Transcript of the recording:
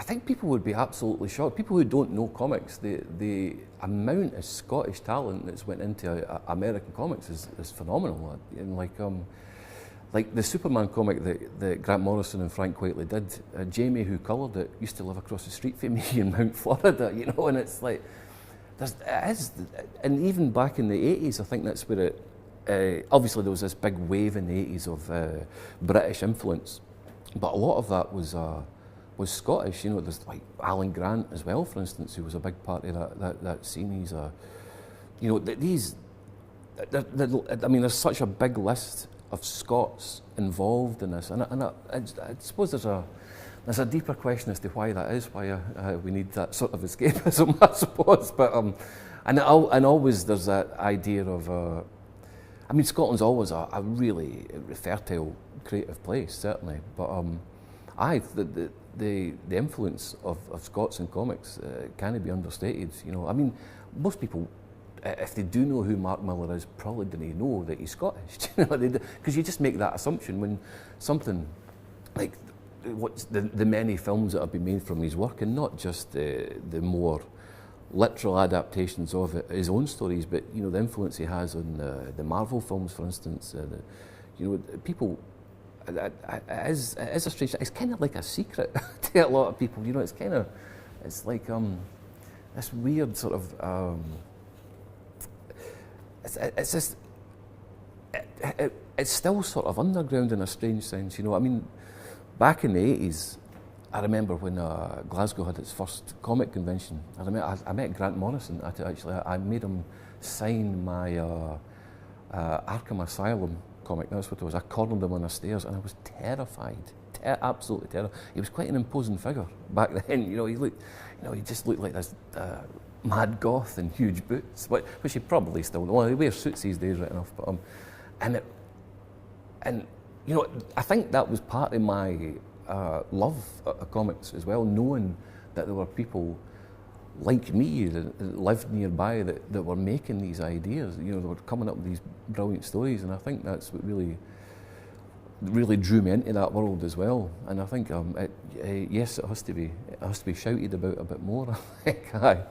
think people would be absolutely shocked. People who don't know comics, the amount of Scottish talent that's went into American comics is phenomenal. And like the Superman comic that Grant Morrison and Frank Quitely did, Jamie, who coloured it, used to live across the street from me in Mount Florida, you know, and it's like, and even back in the 80s, I think that's where it, obviously there was this big wave in the 80s of British influence, but a lot of that was Scottish. You know, there's like Alan Grant as well, for instance, who was a big part of that scene. He's you know, I mean, there's such a big list of Scots involved in this, and I suppose there's a deeper question as to why that is, why we need that sort of escapism, I suppose. But and always there's that idea of, I mean, Scotland's always a really fertile, creative place, certainly. But the influence of Scots in comics can't be understated. You know, I mean, most people, if they do know who Mark Millar is, probably don't know that he's Scottish. You know, because you just make that assumption when something like what's the many films that have been made from his work, and not just the more literal adaptations of his own stories, but you know, the influence he has on the Marvel films, for instance. You know, people. It is a strange. It's kind of like a secret to a lot of people. You know, it's like this weird sort of. It's just. It's still sort of underground in a strange sense. You know, I mean, back in the 80s, I remember when Glasgow had its first comic convention. I met Grant Morrison. I made him sign my Arkham Asylum comic. That's what it was. I cornered him on the stairs, and I was terrified, absolutely terrified. He was quite an imposing figure back then. You know, he just looked like this mad goth in huge boots, which he probably still. Well, he wears suits these days, right enough. But and you know, I think that was part of my love of comics as well, knowing that there were people like me that lived nearby that were making these ideas. You know, they were coming up with these brilliant stories, and I think that's what really drew me into that world as well. And I think yes, it has to be shouted about a bit more. I think. Aye.